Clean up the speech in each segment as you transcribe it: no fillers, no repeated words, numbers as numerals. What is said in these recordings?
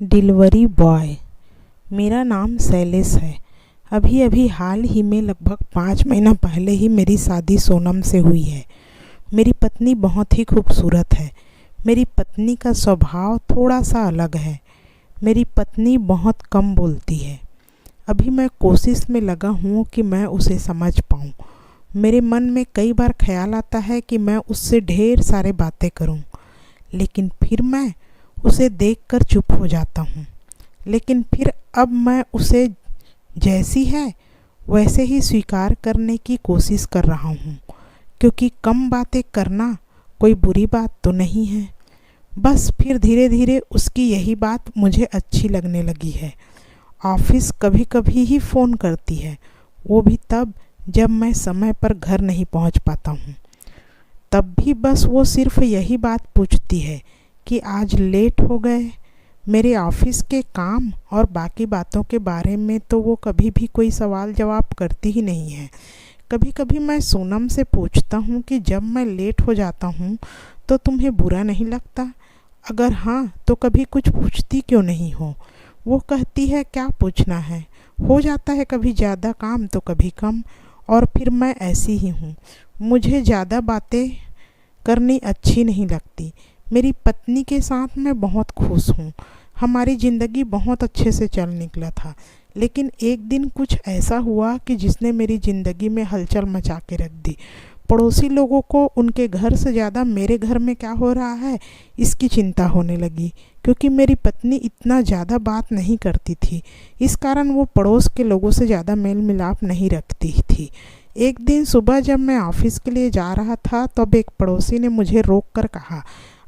Delivery boy. मेरा नाम शैलेश है। अभी अभी हाल ही में लगभग 5 महीना पहले ही मेरी शादी सोनम से हुई है। मेरी पत्नी बहुत ही खूबसूरत है। मेरी पत्नी का स्वभाव थोड़ा सा अलग है। मेरी पत्नी बहुत कम बोलती है। अभी मैं कोशिश में लगा हूँ कि मैं उसे समझ पाऊँ। मेरे मन में कई बार ख्याल आता है कि मैं उससे ढेर सारे बातें करूँ, लेकिन फिर मैं उसे देखकर चुप हो जाता हूँ। लेकिन फिर अब मैं उसे जैसी है वैसे ही स्वीकार करने की कोशिश कर रहा हूँ, क्योंकि कम बातें करना कोई बुरी बात तो नहीं है। बस फिर धीरे धीरे उसकी यही बात मुझे अच्छी लगने लगी है। ऑफिस कभी कभी ही फ़ोन करती है, वो भी तब जब मैं समय पर घर नहीं पहुँच पाता हूँ। तब भी बस वो सिर्फ यही बात पूछती है कि आज लेट हो गए। मेरे ऑफिस के काम और बाकी बातों के बारे में तो वो कभी भी कोई सवाल जवाब करती ही नहीं है। कभी कभी मैं सोनम से पूछता हूँ कि जब मैं लेट हो जाता हूँ तो तुम्हें बुरा नहीं लगता? अगर हाँ तो कभी कुछ पूछती क्यों नहीं हो? वो कहती है क्या पूछना है, हो जाता है कभी ज़्यादा काम तो कभी कम, और फिर मैं ऐसी ही हूँ। मुझे ज़्यादा बातें करनी अच्छी नहीं लगती। मेरी पत्नी के साथ मैं बहुत खुश हूँ। हमारी ज़िंदगी बहुत अच्छे से चल निकला था, लेकिन एक दिन कुछ ऐसा हुआ कि जिसने मेरी ज़िंदगी में हलचल मचा के रख दी। पड़ोसी लोगों को उनके घर से ज़्यादा मेरे घर में क्या हो रहा है इसकी चिंता होने लगी, क्योंकि मेरी पत्नी इतना ज़्यादा बात नहीं करती थी। इस कारण वो पड़ोस के लोगों से ज़्यादा मेल मिलाप नहीं रखती थी। एक दिन सुबह जब मैं ऑफिस के लिए जा रहा था तब एक पड़ोसी ने मुझे रोक कर कहा,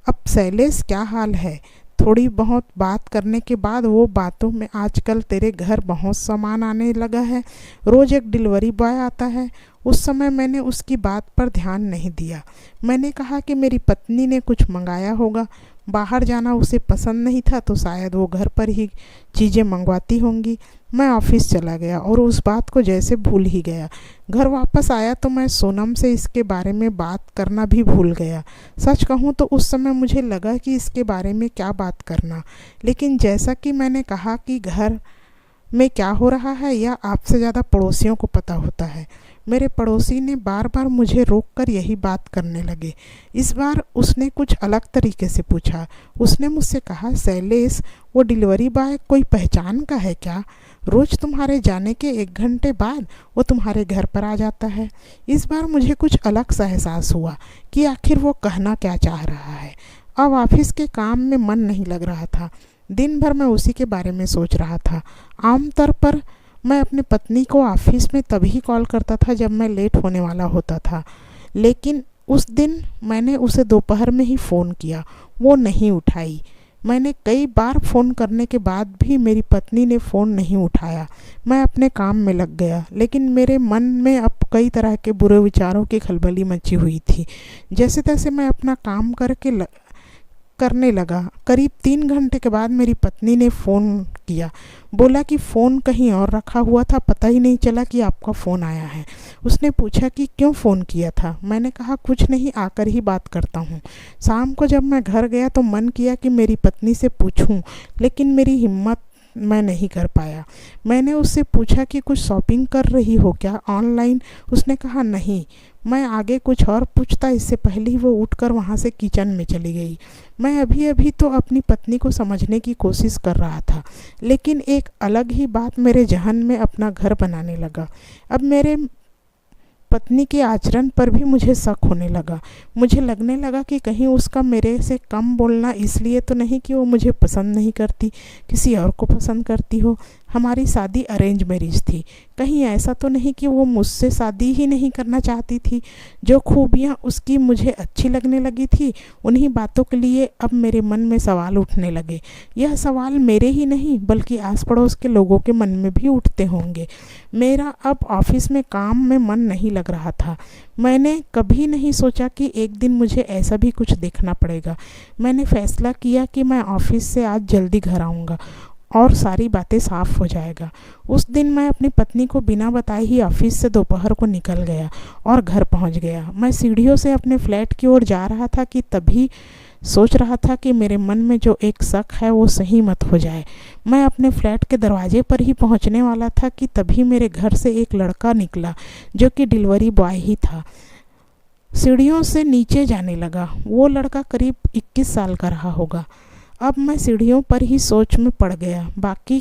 अब शैलेश क्या हाल है? थोड़ी बहुत बात करने के बाद वो बातों में, आजकल तेरे घर बहुत सामान आने लगा है, रोज़ एक डिलीवरी बॉय आता है। उस समय मैंने उसकी बात पर ध्यान नहीं दिया। मैंने कहा कि मेरी पत्नी ने कुछ मंगाया होगा, बाहर जाना उसे पसंद नहीं था तो शायद वो घर पर ही चीज़ें मंगवाती होंगी। मैं ऑफिस चला गया और उस बात को जैसे भूल ही गया। घर वापस आया तो मैं सोनम से इसके बारे में बात करना भी भूल गया। सच कहूँ तो उस समय मुझे लगा कि इसके बारे में क्या बात करना, लेकिन जैसा कि मैंने कहा कि घर में क्या हो रहा है यह आपसे ज़्यादा पड़ोसियों को पता होता है। मेरे पड़ोसी ने बार बार मुझे रोककर यही बात करने लगे। इस बार उसने कुछ अलग तरीके से पूछा। उसने मुझसे कहा, शैलेश वो डिलीवरी बॉय कोई पहचान का है क्या? रोज़ तुम्हारे जाने के 1 घंटे बाद वो तुम्हारे घर पर आ जाता है। इस बार मुझे कुछ अलग सा एहसास हुआ कि आखिर वो कहना क्या चाह रहा है। अब ऑफिस के काम में मन नहीं लग रहा था। दिन भर मैं उसी के बारे में सोच रहा था। आमतौर पर मैं अपनी पत्नी को ऑफिस में तभी कॉल करता था जब मैं लेट होने वाला होता था, लेकिन उस दिन मैंने उसे दोपहर में ही फ़ोन किया, वो नहीं उठाई। मैंने कई बार फ़ोन करने के बाद भी मेरी पत्नी ने फ़ोन नहीं उठाया। मैं अपने काम में लग गया, लेकिन मेरे मन में अब कई तरह के बुरे विचारों की खलबली मची हुई थी। जैसे तैसे मैं अपना काम करने लगा। करीब 3 घंटे के बाद मेरी पत्नी ने फ़ोन किया। बोला कि फ़ोन कहीं और रखा हुआ था, पता ही नहीं चला कि आपका फ़ोन आया है। उसने पूछा कि क्यों फ़ोन किया था? मैंने कहा कुछ नहीं, आकर ही बात करता हूँ। शाम को जब मैं घर गया तो मन किया कि मेरी पत्नी से पूछूं, लेकिन मेरी हिम्मत मैं नहीं कर पाया। मैंने उससे पूछा कि कुछ शॉपिंग कर रही हो क्या ऑनलाइन? उसने कहा नहीं। मैं आगे कुछ और पूछता इससे पहले ही वो उठकर वहाँ से किचन में चली गई। मैं अभी अभी तो अपनी पत्नी को समझने की कोशिश कर रहा था, लेकिन एक अलग ही बात मेरे जहन में अपना घर बनाने लगा। अब मेरे पत्नी के आचरण पर भी मुझे शक होने लगा। मुझे लगने लगा कि कहीं उसका मेरे से कम बोलना इसलिए तो नहीं कि वो मुझे पसंद नहीं करती, किसी और को पसंद करती हो। हमारी शादी अरेंज मैरिज थी। कहीं ऐसा तो नहीं कि वो मुझसे शादी ही नहीं करना चाहती थी। जो खूबियाँ उसकी मुझे अच्छी लगने लगी थी, उन्हीं बातों के लिए अब मेरे मन में सवाल उठने लगे। यह सवाल मेरे ही नहीं बल्कि आस पड़ोस के लोगों के मन में भी उठते होंगे। मेरा अब ऑफिस में काम में मन नहीं लग रहा था। मैंने कभी नहीं सोचा कि एक दिन मुझे ऐसा भी कुछ देखना पड़ेगा। मैंने फैसला किया कि मैं ऑफिस से आज जल्दी घर आऊँगा और सारी बातें साफ हो जाएगा। उस दिन मैं अपनी पत्नी को बिना बताए ही ऑफिस से दोपहर को निकल गया और घर पहुंच गया। मैं सीढ़ियों से अपने फ्लैट की ओर जा रहा था कि तभी सोच रहा था कि मेरे मन में जो एक शक है वो सही मत हो जाए। मैं अपने फ्लैट के दरवाजे पर ही पहुंचने वाला था कि तभी मेरे घर से एक लड़का निकला जो कि डिलीवरी बॉय ही था। सीढ़ियों से नीचे जाने लगा। वो लड़का करीब 21 साल का रहा होगा। अब मैं सीढ़ियों पर ही सोच में पड़ गया। बाकी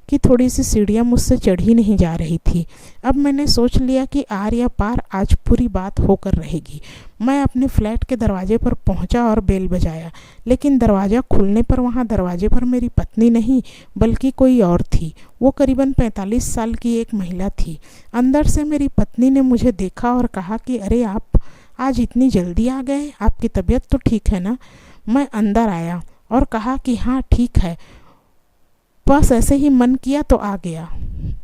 की थोड़ी सी सीढ़ियाँ मुझसे चढ़ी नहीं जा रही थी। अब मैंने सोच लिया कि आर या पार आज पूरी बात होकर रहेगी। मैं अपने फ्लैट के दरवाजे पर पहुंचा और बेल बजाया, लेकिन दरवाज़ा खुलने पर वहां दरवाजे पर मेरी पत्नी नहीं बल्कि कोई और थी। वो करीबन 45 साल की एक महिला थी। अंदर से मेरी पत्नी ने मुझे देखा और कहा कि अरे आप आज इतनी जल्दी आ गए, आपकी तबीयत तो ठीक है ना? मैं अंदर आया और कहा कि हाँ ठीक है, बस ऐसे ही मन किया तो आ गया।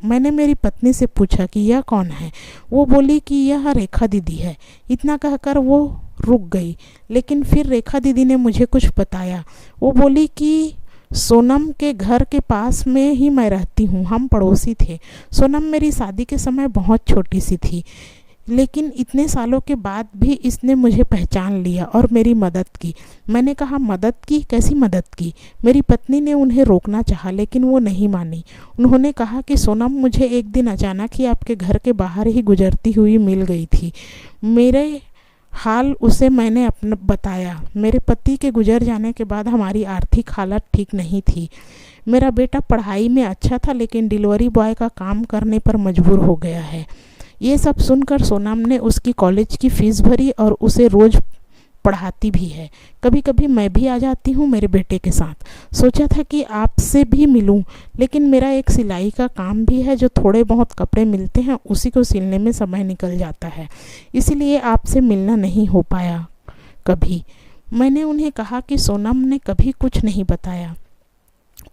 मैंने मेरी पत्नी से पूछा कि यह कौन है? वो बोली कि यह रेखा दीदी है। इतना कहकर वो रुक गई, लेकिन फिर रेखा दीदी ने मुझे कुछ बताया। वो बोली कि सोनम के घर के पास में ही मैं रहती हूँ, हम पड़ोसी थे। सोनम मेरी शादी के समय बहुत छोटी सी थी, लेकिन इतने सालों के बाद भी इसने मुझे पहचान लिया और मेरी मदद की। मैंने कहा मदद की? कैसी मदद की? मेरी पत्नी ने उन्हें रोकना चाहा, लेकिन वो नहीं मानी। उन्होंने कहा कि सोनम मुझे एक दिन अचानक ही आपके घर के बाहर ही गुजरती हुई मिल गई थी। मेरे हाल उसे मैंने अपना बताया। मेरे पति के गुजर जाने के बाद हमारी आर्थिक हालत ठीक नहीं थी। मेरा बेटा पढ़ाई में अच्छा था, लेकिन डिलीवरी बॉय का काम करने पर मजबूर हो गया है। ये सब सुनकर सोनम ने उसकी कॉलेज की फ़ीस भरी और उसे रोज़ पढ़ाती भी है। कभी कभी मैं भी आ जाती हूँ मेरे बेटे के साथ। सोचा था कि आपसे भी मिलूं, लेकिन मेरा एक सिलाई का काम भी है, जो थोड़े बहुत कपड़े मिलते हैं उसी को सिलने में समय निकल जाता है, इसीलिए आपसे मिलना नहीं हो पाया कभी। मैंने उन्हें कहा कि सोनम ने कभी कुछ नहीं बताया।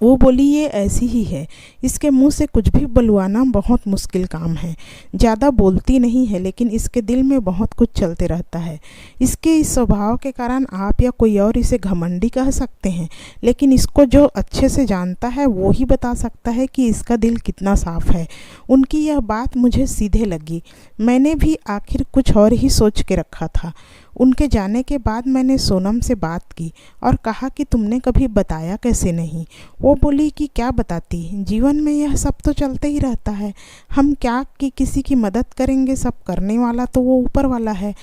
वो बोली ये ऐसी ही है, इसके मुंह से कुछ भी बुलवाना बहुत मुश्किल काम है। ज़्यादा बोलती नहीं है, लेकिन इसके दिल में बहुत कुछ चलते रहता है। इसके इस स्वभाव के कारण आप या कोई और इसे घमंडी कह सकते हैं, लेकिन इसको जो अच्छे से जानता है वो ही बता सकता है कि इसका दिल कितना साफ है। उनकी यह बात मुझे सीधे लगी। मैंने भी आखिर कुछ और ही सोच के रखा था। उनके जाने के बाद मैंने सोनम से बात की और कहा कि तुमने कभी बताया कैसे नहीं? वो बोली कि क्या बताती, जीवन में यह सब तो चलते ही रहता है। हम क्या कि किसी की मदद करेंगे, सब करने वाला तो वो ऊपर वाला है।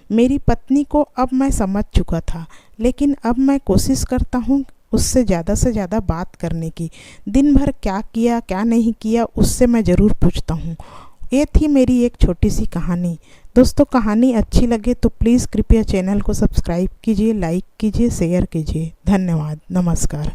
मेरी पत्नी को अब मैं समझ चुका था, लेकिन अब मैं कोशिश करता हूँ उससे ज़्यादा बात करने की। दिन भर क्या किया क्या नहीं किया उससे मैं ज़रूर पूछता हूँ। ये थी मेरी एक छोटी सी कहानी। दोस्तों, कहानी अच्छी लगे तो प्लीज़ कृपया चैनल को सब्सक्राइब कीजिए, लाइक कीजिए, शेयर कीजिए। धन्यवाद। नमस्कार।